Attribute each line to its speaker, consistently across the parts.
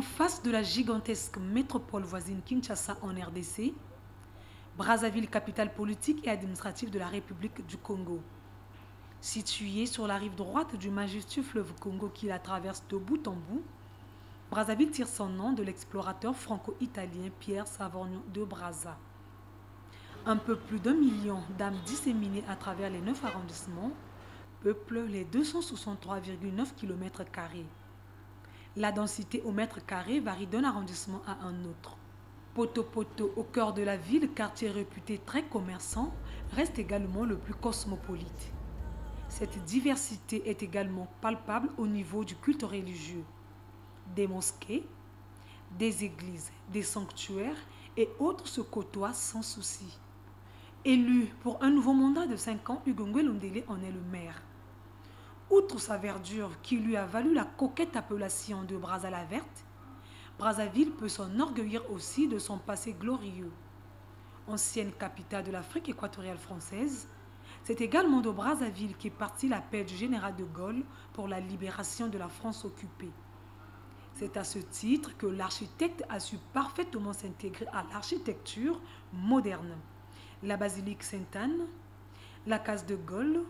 Speaker 1: En face de la gigantesque métropole voisine Kinshasa en RDC, Brazzaville, capitale politique et administrative de la République du Congo. Située sur la rive droite du majestueux fleuve Congo qui la traverse de bout en bout, Brazzaville tire son nom de l'explorateur franco-italien Pierre Savorgnan de Brazza. Un peu plus d'1 million d'âmes disséminées à travers les 9 arrondissements peuplent les 263,9 km². La densité au mètre carré varie d'un arrondissement à un autre. Poto-Poto, au cœur de la ville, quartier réputé très commerçant, reste également le plus cosmopolite. Cette diversité est également palpable au niveau du culte religieux. Des mosquées, des églises, des sanctuaires et autres se côtoient sans souci. Élu pour un nouveau mandat de 5 ans, Hugo Nguélondélé en est le maire. Outre sa verdure qui lui a valu la coquette appellation de Brazza la Verte, Brazzaville peut s'enorgueillir aussi de son passé glorieux. Ancienne capitale de l'Afrique équatoriale française, c'est également de Brazzaville qu'est parti l'appel du général de Gaulle pour la libération de la France occupée. C'est à ce titre que l'architecte a su parfaitement s'intégrer à l'architecture moderne. La basilique Sainte-Anne, la case de Gaulle,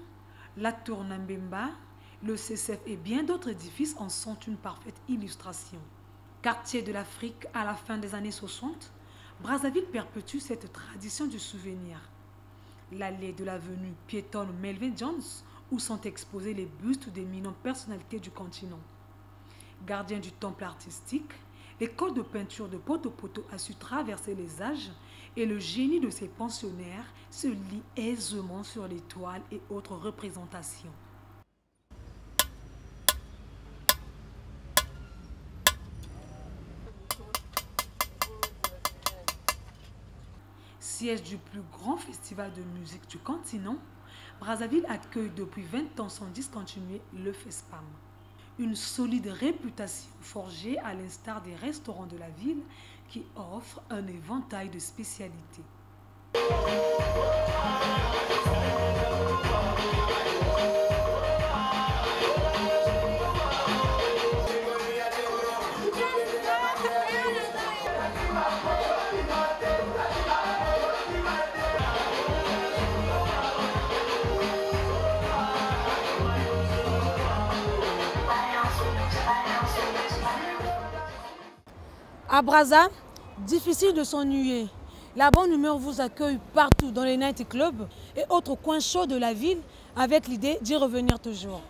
Speaker 1: la tour Nambemba, le CCF et bien d'autres édifices en sont une parfaite illustration. Quartier de l'Afrique à la fin des années 60, Brazzaville perpétue cette tradition du souvenir. L'allée de l'avenue piétonne Melvin Jones où sont exposés les bustes d'éminentes personnalités du continent. Gardien du temple artistique, l'école de peinture de Poto-Poto a su traverser les âges et le génie de ses pensionnaires se lie aisément sur les toiles et autres représentations. Siège du plus grand festival de musique du continent, Brazzaville accueille depuis 20 ans sans discontinuer le FESPAM. Une solide réputation forgée à l'instar des restaurants de la ville qui offrent un éventail de spécialités.
Speaker 2: À Brazza, difficile de s'ennuyer. La bonne humeur vous accueille partout dans les nightclubs et autres coins chauds de la ville avec l'idée d'y revenir toujours.